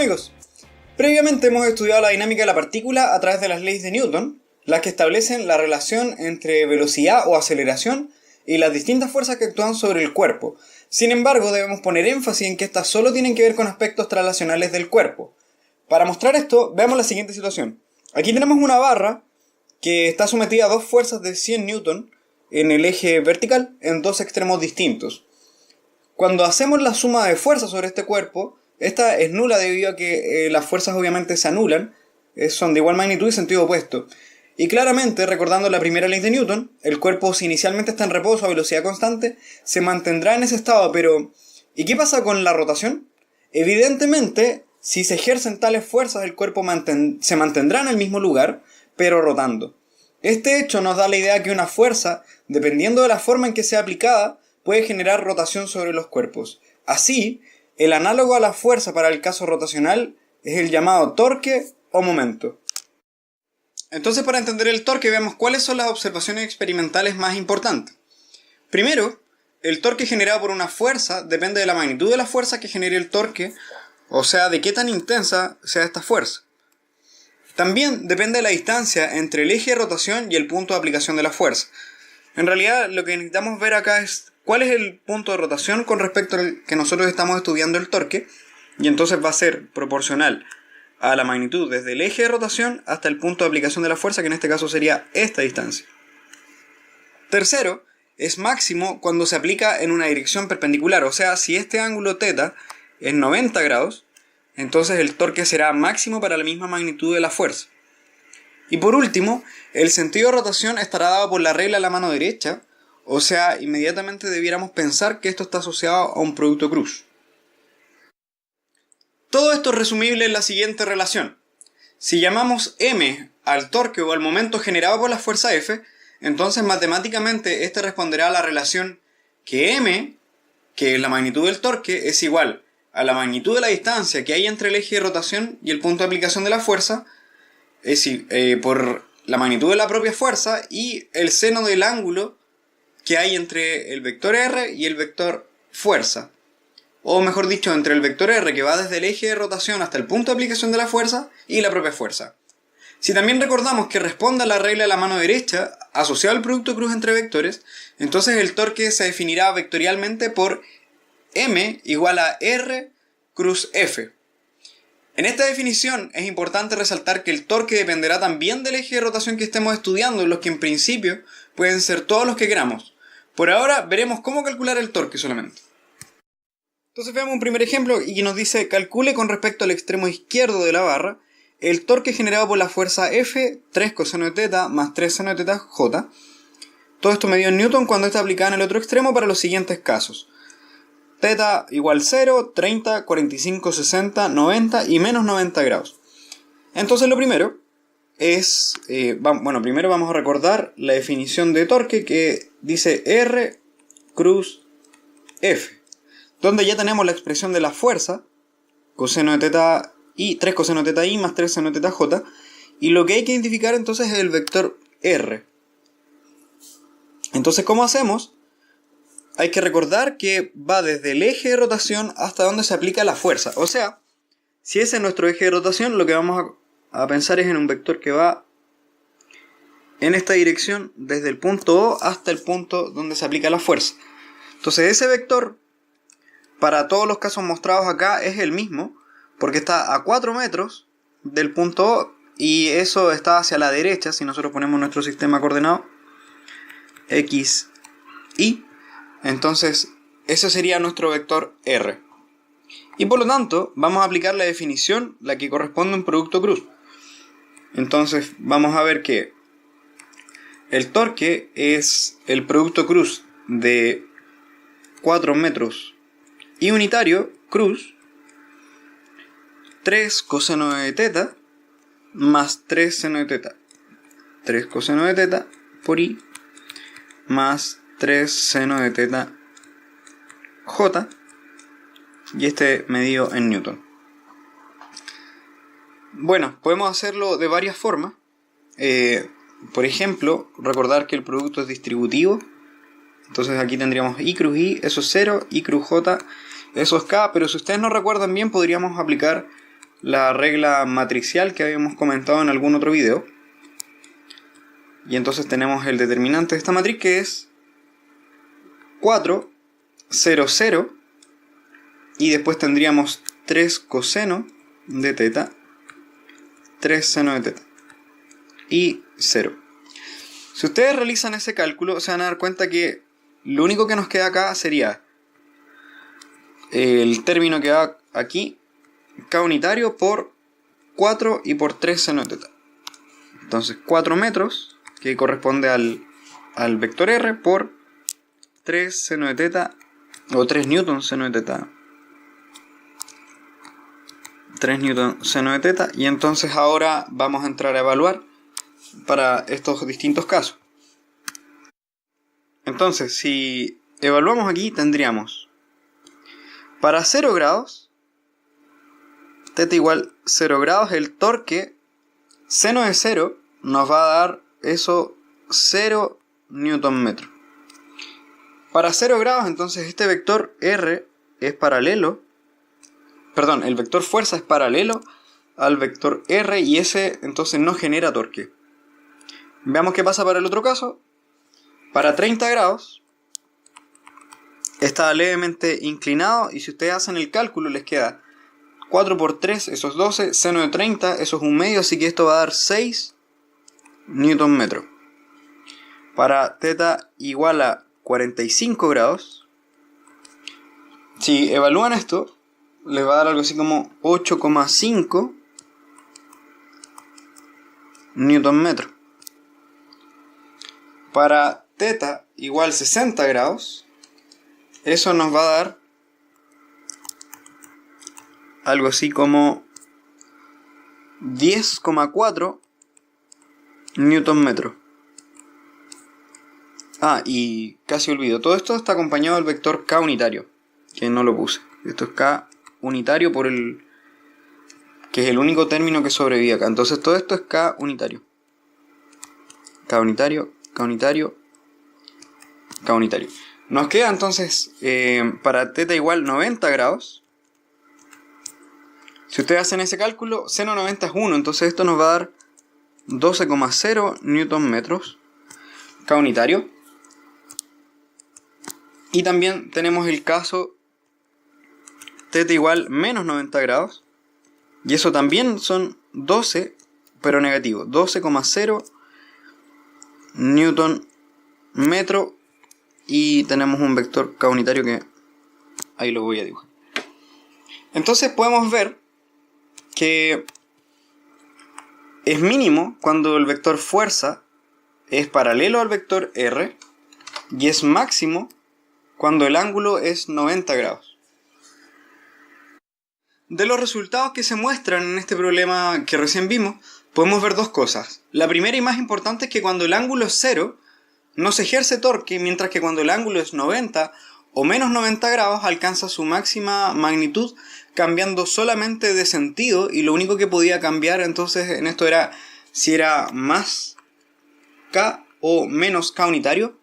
amigos, previamente hemos estudiado la dinámica de la partícula a través de las leyes de Newton, las que establecen la relación entre velocidad o aceleración y las distintas fuerzas que actúan sobre el cuerpo. Sin embargo, debemos poner énfasis en que estas solo tienen que ver con aspectos traslacionales del cuerpo. Para mostrar esto, veamos la siguiente situación. Aquí tenemos una barra que está sometida a dos fuerzas de 100 Newton en el eje vertical en dos extremos distintos. Cuando hacemos la suma de fuerzas sobre este cuerpo, esta es nula debido a que las fuerzas obviamente se anulan, son de igual magnitud y sentido opuesto. Y claramente, recordando la primera ley de Newton, el cuerpo, si inicialmente está en reposo a velocidad constante, se mantendrá en ese estado, pero ¿y qué pasa con la rotación? Evidentemente, si se ejercen tales fuerzas, el cuerpo se mantendrá en el mismo lugar, pero rotando. Este hecho nos da la idea que una fuerza, dependiendo de la forma en que sea aplicada, puede generar rotación sobre los cuerpos. Así, el análogo a la fuerza para el caso rotacional es el llamado torque o momento. Entonces, para entender el torque, veamos cuáles son las observaciones experimentales más importantes. Primero, el torque generado por una fuerza depende de la magnitud de la fuerza que genere el torque, o sea, de qué tan intensa sea esta fuerza. También depende de la distancia entre el eje de rotación y el punto de aplicación de la fuerza. En realidad, lo que necesitamos ver acá es cuál es el punto de rotación con respecto al que nosotros estamos estudiando el torque, y entonces va a ser proporcional a la magnitud desde el eje de rotación hasta el punto de aplicación de la fuerza, que en este caso sería esta distancia. Tercero, es máximo cuando se aplica en una dirección perpendicular, o sea, si este ángulo θ es 90 grados, entonces el torque será máximo para la misma magnitud de la fuerza. Y por último, el sentido de rotación estará dado por la regla de la mano derecha, o sea, inmediatamente debiéramos pensar que esto está asociado a un producto cruz. Todo esto es resumible en la siguiente relación. Si llamamos m al torque o al momento generado por la fuerza F, entonces matemáticamente este responderá a la relación que m, que es la magnitud del torque, es igual a la magnitud de la distancia que hay entre el eje de rotación y el punto de aplicación de la fuerza, por la magnitud de la propia fuerza y el seno del ángulo que hay entre el vector r y el vector fuerza. O mejor dicho, entre el vector r que va desde el eje de rotación hasta el punto de aplicación de la fuerza y la propia fuerza. Si también recordamos que responde a la regla de la mano derecha asociado al producto cruz entre vectores, entonces el torque se definirá vectorialmente por m igual a r cruz f. En esta definición es importante resaltar que el torque dependerá también del eje de rotación que estemos estudiando, los que en principio pueden ser todos los que queramos. Por ahora veremos cómo calcular el torque solamente. Entonces veamos un primer ejemplo y que nos dice: calcule con respecto al extremo izquierdo de la barra el torque generado por la fuerza F, 3 coseno de θ más 3 seno de θ J. Todo esto medido en Newton cuando está aplicada en el otro extremo para los siguientes casos. θ igual 0, 30, 45, 60, 90 y menos 90 grados. Entonces lo primero es, primero vamos a recordar la definición de torque que dice R cruz F, donde ya tenemos la expresión de la fuerza, coseno de θ y 3 coseno de θ i más 3 seno de θ j, y lo que hay que identificar entonces es el vector R. Entonces, ¿cómo hacemos? Hay que recordar que va desde el eje de rotación hasta donde se aplica la fuerza. O sea, si ese es nuestro eje de rotación, lo que vamos a pensar es en un vector que va en esta dirección desde el punto O hasta el punto donde se aplica la fuerza. Entonces ese vector, para todos los casos mostrados acá, es el mismo, porque está a 4 metros del punto O y eso está hacia la derecha. Si nosotros ponemos nuestro sistema coordenado X, Y, entonces ese sería nuestro vector R. Y por lo tanto vamos a aplicar la definición, la que corresponde a un producto cruz. Entonces vamos a ver que el torque es el producto cruz de 4 metros y unitario cruz 3 coseno de θ más 3 seno de θ. 3 coseno de θ por i más 3 seno de θ j, y este medido en Newton. Bueno, podemos hacerlo de varias formas. Por ejemplo, recordar que el producto es distributivo. Entonces aquí tendríamos I cruz I, eso es 0, I cruz J, eso es K. Pero si ustedes no recuerdan bien, podríamos aplicar la regla matricial que habíamos comentado en algún otro video. Y entonces tenemos el determinante de esta matriz, que es 4, 0, 0. Y después tendríamos 3 coseno de teta, 3 seno de teta y 0. Si ustedes realizan ese cálculo, se van a dar cuenta que lo único que nos queda acá sería el término que va aquí, k unitario por 4 y por 3 seno de teta. Entonces 4 metros, que corresponde al vector r, por 3 seno de teta, o 3 newton seno de teta. 3 newton seno de teta. Y entonces ahora vamos a entrar a evaluar para estos distintos casos. Entonces, si evaluamos aquí, tendríamos para 0 grados, teta igual 0 grados, el torque seno de 0 nos va a dar eso 0 newton metro. Para 0 grados, entonces este vector R es paralelo, perdón, el vector fuerza es paralelo al vector R, y ese entonces no genera torque. Veamos qué pasa para el otro caso. Para 30 grados está levemente inclinado, y si ustedes hacen el cálculo les queda 4 por 3, eso es 12, seno de 30, eso es 1/2, así que esto va a dar 6 newton metro. Para teta igual a 45 grados, si evalúan esto, les va a dar algo así como 8,5 newton metro. Para teta igual 60 grados, eso nos va a dar algo así como 10,4 newton metro. Ah, y casi olvido, todo esto está acompañado del vector k unitario, que no lo puse. Esto es k unitario por el, que es el único término que sobrevive acá. Entonces todo esto es k unitario. K unitario, k unitario, k unitario. Nos queda entonces para teta igual 90 grados. Si ustedes hacen ese cálculo, seno 90 es 1, entonces esto nos va a dar 12,0 newton metros k unitario. Y también tenemos el caso teta igual menos 90 grados, y eso también son 12, pero negativo, 12,0 newton metro, y tenemos un vector k unitario que ahí lo voy a dibujar. Entonces podemos ver que es mínimo cuando el vector fuerza es paralelo al vector R, y es máximo cuando el ángulo es 90 grados. De los resultados que se muestran en este problema que recién vimos, podemos ver dos cosas. La primera y más importante es que cuando el ángulo es 0, no se ejerce torque, mientras que cuando el ángulo es 90 o menos 90 grados alcanza su máxima magnitud, cambiando solamente de sentido, y lo único que podía cambiar entonces en esto era si era más K o menos K unitario,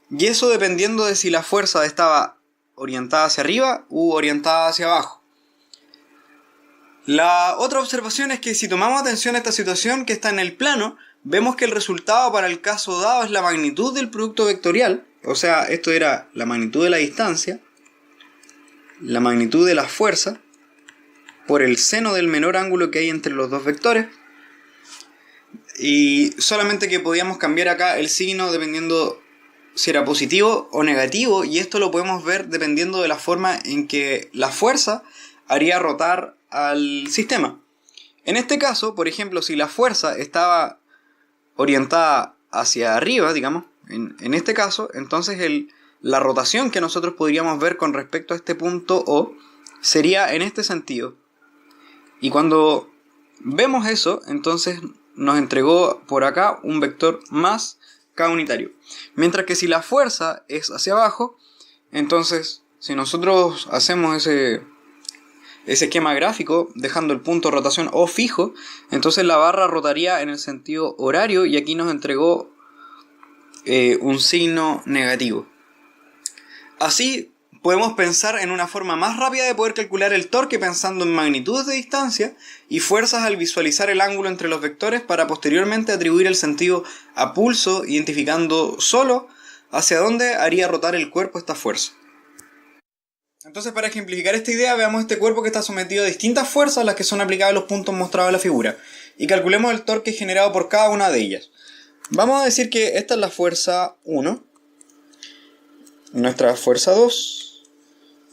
y eso dependiendo de si la fuerza estaba orientada hacia arriba u orientada hacia abajo. La otra observación es que si tomamos atención a esta situación que está en el plano, vemos que el resultado para el caso dado es la magnitud del producto vectorial, o sea, esto era la magnitud de la distancia, la magnitud de la fuerza, por el seno del menor ángulo que hay entre los dos vectores, y solamente que podíamos cambiar acá el signo dependiendo si era positivo o negativo, y esto lo podemos ver dependiendo de la forma en que la fuerza haría rotar al sistema. En este caso, por ejemplo, si la fuerza estaba orientada hacia arriba, digamos, en este caso, entonces la rotación que nosotros podríamos ver con respecto a este punto O sería en este sentido. Y cuando vemos eso, entonces nos entregó por acá un vector más K unitario. Mientras que si la fuerza es hacia abajo, entonces si nosotros hacemos ese esquema gráfico dejando el punto de rotación O fijo, entonces la barra rotaría en el sentido horario, y aquí nos entregó un signo negativo. Así podemos pensar en una forma más rápida de poder calcular el torque pensando en magnitudes de distancia y fuerzas al visualizar el ángulo entre los vectores para posteriormente atribuir el sentido a pulso, identificando solo hacia dónde haría rotar el cuerpo esta fuerza. Entonces, para ejemplificar esta idea, veamos este cuerpo que está sometido a distintas fuerzas a las que son aplicadas los puntos mostrados en la figura y calculemos el torque generado por cada una de ellas. Vamos a decir que esta es la fuerza 1, nuestra fuerza 2,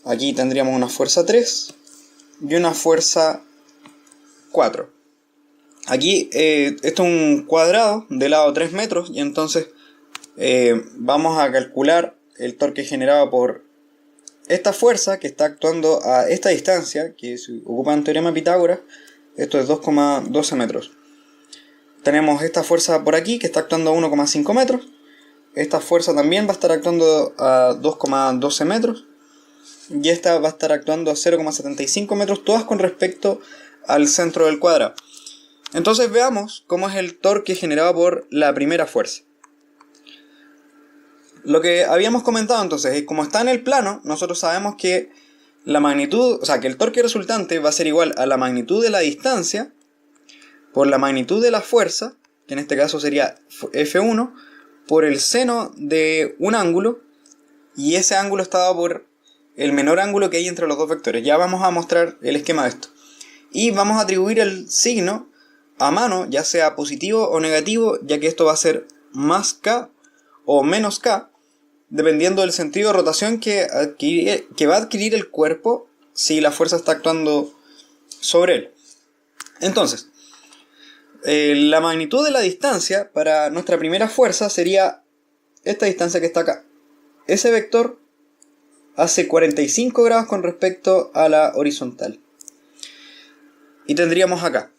aquí tendríamos una fuerza 3 y una fuerza 4. Aquí esto es un cuadrado de lado 3 metros y entonces vamos a calcular el torque generado por esta fuerza que está actuando a esta distancia, que se ocupa en teorema de Pitágoras. Esto es 2,12 metros. Tenemos esta fuerza por aquí que está actuando a 1,5 metros. Esta fuerza también va a estar actuando a 2,12 metros. Y esta va a estar actuando a 0,75 metros, todas con respecto al centro del cuadrado. Entonces veamos cómo es el torque generado por la primera fuerza. Lo que habíamos comentado entonces es como está en el plano, nosotros sabemos que la magnitud, o sea, que el torque resultante va a ser igual a la magnitud de la distancia por la magnitud de la fuerza, que en este caso sería F1, por el seno de un ángulo, y ese ángulo está dado por el menor ángulo que hay entre los dos vectores. Ya vamos a mostrar el esquema de esto. Y vamos a atribuir el signo a mano, ya sea positivo o negativo, ya que esto va a ser más K o menos K, dependiendo del sentido de rotación que va a adquirir el cuerpo si la fuerza está actuando sobre él. Entonces, la magnitud de la distancia para nuestra primera fuerza sería esta distancia que está acá. Ese vector hace 45 grados con respecto a la horizontal. Y tendríamos acá.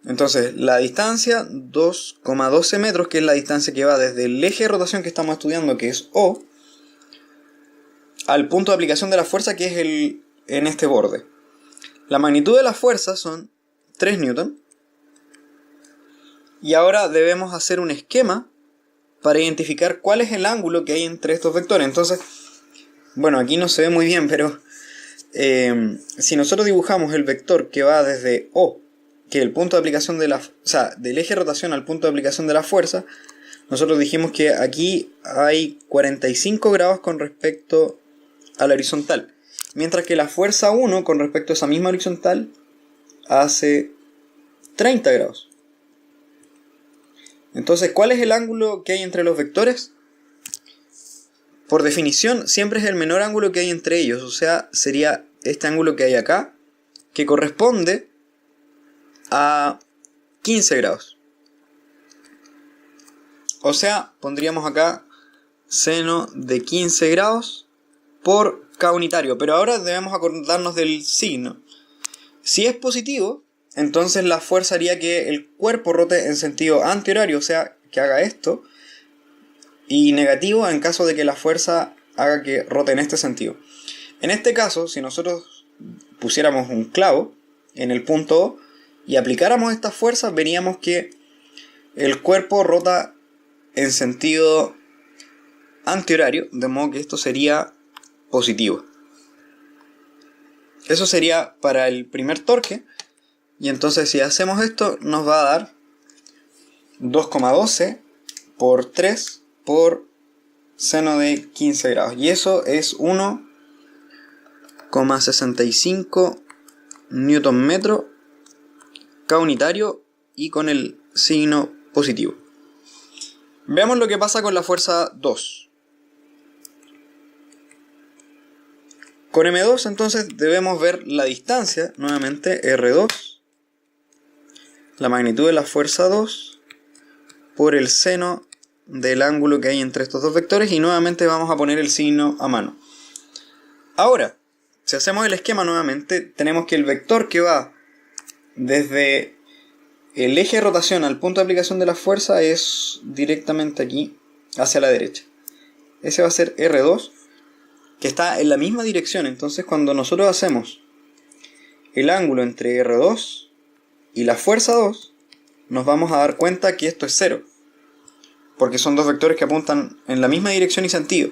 Entonces, la distancia 2,12 metros, que es la distancia que va desde el eje de rotación que estamos estudiando, que es O, al punto de aplicación de la fuerza, que es en este borde. La magnitud de la fuerza son 3 newton. Y ahora debemos hacer un esquema para identificar cuál es el ángulo que hay entre estos vectores. Entonces, bueno, aquí no se ve muy bien, pero si nosotros dibujamos el vector que va desde O, que es el punto de aplicación de del eje de rotación al punto de aplicación de la fuerza, nosotros dijimos que aquí hay 45 grados con respecto a la horizontal, mientras que la fuerza 1 con respecto a esa misma horizontal hace 30 grados. Entonces, ¿cuál es el ángulo que hay entre los vectores? Por definición, siempre es el menor ángulo que hay entre ellos, o sea, sería este ángulo que hay acá, que corresponde a 15 grados. O sea, pondríamos acá seno de 15 grados por K unitario, pero ahora debemos acordarnos del signo. Si es positivo, entonces la fuerza haría que el cuerpo rote en sentido antihorario, o sea, que haga esto, y negativo en caso de que la fuerza haga que rote en este sentido. En este caso, si nosotros pusiéramos un clavo en el punto O y aplicáramos esta fuerza, veríamos que el cuerpo rota en sentido antihorario, de modo que esto sería positivo. Eso sería para el primer torque, y entonces si hacemos esto nos va a dar 2,12 por 3 por seno de 15 grados, y eso es 1,65 newton metro K unitario y con el signo positivo. Veamos lo que pasa con la fuerza 2. Con M2 entonces debemos ver la distancia, nuevamente R2, la magnitud de la fuerza 2 por el seno del ángulo que hay entre estos dos vectores, y nuevamente vamos a poner el signo a mano. Ahora, si hacemos el esquema nuevamente, tenemos que el vector que va desde el eje de rotación al punto de aplicación de la fuerza es directamente aquí, hacia la derecha. Ese va a ser R2, que está en la misma dirección. Entonces, cuando nosotros hacemos el ángulo entre R2 y la fuerza 2, nos vamos a dar cuenta que esto es 0, porque son dos vectores que apuntan en la misma dirección y sentido.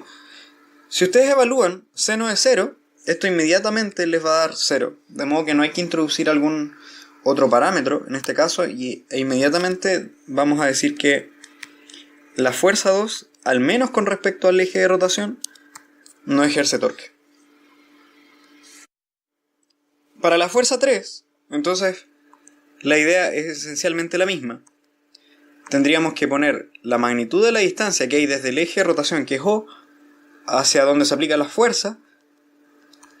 Si ustedes evalúan seno de 0, esto inmediatamente les va a dar 0. De modo que no hay que introducir algún otro parámetro en este caso e inmediatamente vamos a decir que la fuerza 2, al menos con respecto al eje de rotación, no ejerce torque. Para la fuerza 3, entonces, la idea es esencialmente la misma. Tendríamos que poner la magnitud de la distancia que hay desde el eje de rotación, que es O, hacia donde se aplica la fuerza,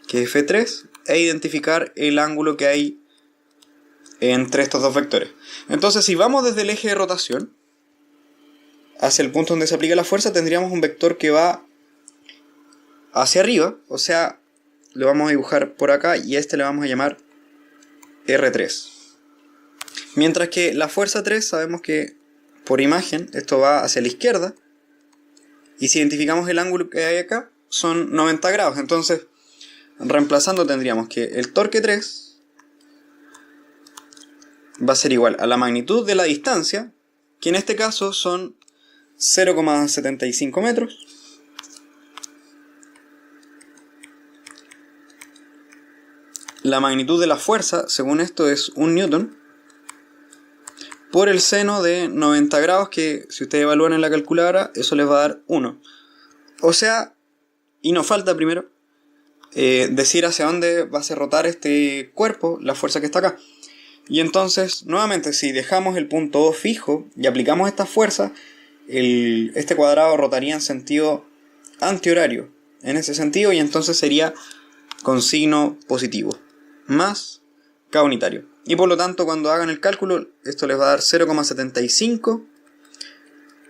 que es F3, e identificar el ángulo que hay entre estos dos vectores. Entonces, si vamos desde el eje de rotación hacia el punto donde se aplica la fuerza, tendríamos un vector que va hacia arriba, o sea, lo vamos a dibujar por acá y a este le vamos a llamar R3. Mientras que la fuerza 3 sabemos que por imagen esto va hacia la izquierda y si identificamos el ángulo que hay acá son 90 grados. Entonces, reemplazando tendríamos que el torque 3 va a ser igual a la magnitud de la distancia, que en este caso son 0,75 metros, la magnitud de la fuerza, según esto, es 1 newton, por el seno de 90 grados, que si ustedes evalúan en la calculadora, eso les va a dar 1. O sea, y nos falta primero decir hacia dónde va a hacer rotar este cuerpo, la fuerza que está acá. Y entonces, nuevamente, si dejamos el punto O fijo y aplicamos esta fuerza, este cuadrado rotaría en sentido antihorario, en ese sentido, y entonces sería con signo positivo, más K unitario. Y por lo tanto, cuando hagan el cálculo, esto les va a dar 0,75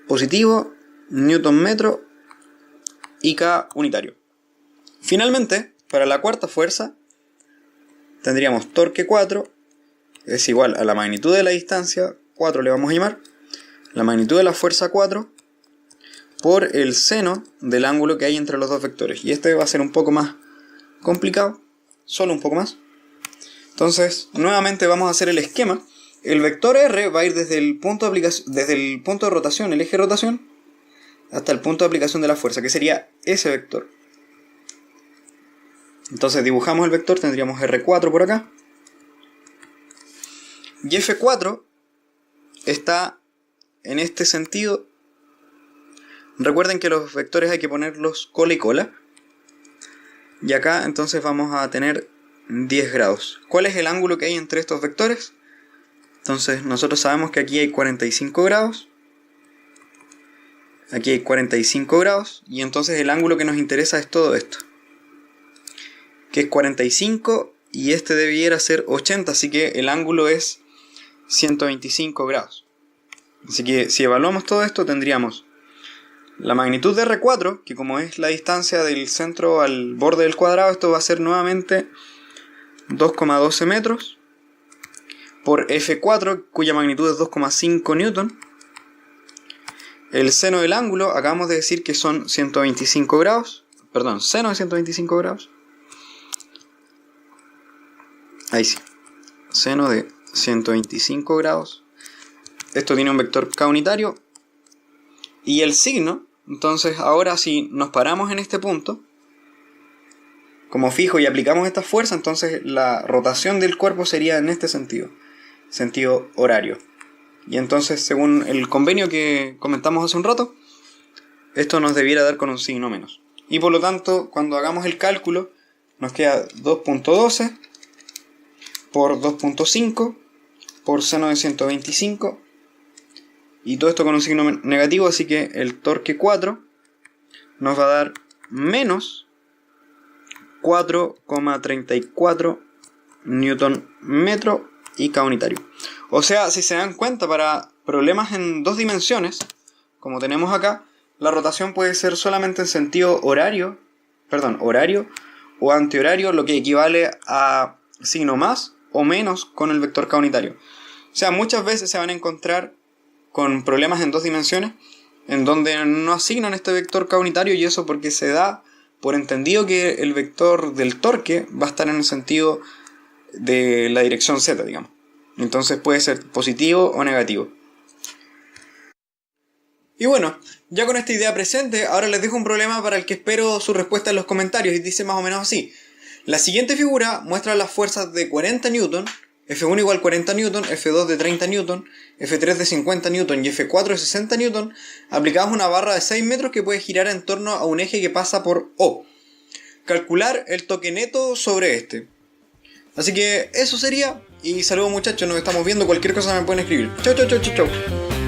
positivo, newton metro y K unitario. Finalmente, para la cuarta fuerza, tendríamos torque 4, es igual a la magnitud de la distancia, 4 le vamos a llamar, la magnitud de la fuerza 4, por el seno del ángulo que hay entre los dos vectores. Y este va a ser un poco más complicado, solo un poco más. Entonces, nuevamente vamos a hacer el esquema. El vector R va a ir desde el punto de aplicación, desde el punto de rotación, el eje de rotación, hasta el punto de aplicación de la fuerza, que sería ese vector. Entonces dibujamos el vector, tendríamos R4 por acá. Y F4 está en este sentido. Recuerden que los vectores hay que ponerlos cola y cola. Y acá entonces vamos a tener 10 grados. ¿Cuál es el ángulo que hay entre estos vectores? Entonces nosotros sabemos que aquí hay 45 grados. Aquí hay 45 grados. Y entonces el ángulo que nos interesa es todo esto, que es 45, y este debiera ser 80, así que el ángulo es 125 grados. Así que si evaluamos todo esto, tendríamos la magnitud de R4, que como es la distancia del centro al borde del cuadrado, esto va a ser nuevamente 2,12 metros, por F4, cuya magnitud es 2,5 newton. El seno del ángulo, acabamos de decir que son 125 grados, perdón, seno de 125 grados. Ahí sí, seno de 125 grados. Esto tiene un vector K unitario. Y el signo, entonces ahora si nos paramos en este punto, como fijo, y aplicamos esta fuerza, entonces la rotación del cuerpo sería en este sentido, sentido horario. Y entonces, según el convenio que comentamos hace un rato, esto nos debiera dar con un signo menos. Y por lo tanto, cuando hagamos el cálculo, nos queda 2.12 por 2.5 por seno de 125, y todo esto con un signo negativo, así que el torque 4 nos va a dar menos 4,34 newton metro y K unitario. O sea, si se dan cuenta, para problemas en dos dimensiones, como tenemos acá, la rotación puede ser solamente en sentido horario o antihorario, lo que equivale a signo más o menos con el vector K unitario. O sea, muchas veces se van a encontrar con problemas en dos dimensiones en donde no asignan este vector K unitario, y eso porque se da por entendido que el vector del torque va a estar en el sentido de la dirección Z, digamos. Entonces puede ser positivo o negativo. Y bueno, ya con esta idea presente, ahora les dejo un problema para el que espero su respuesta en los comentarios y dice más o menos así. La siguiente figura muestra las fuerzas de 40 Newton, F1 igual 40 Newton, F2 de 30 Newton, F3 de 50 Newton y F4 de 60 Newton aplicadas a una barra de 6 metros que puede girar en torno a un eje que pasa por O. Calcular el toque neto sobre este. Así que eso sería, y saludos muchachos, nos estamos viendo, cualquier cosa me pueden escribir. Chau, chau, chau, chau, chau.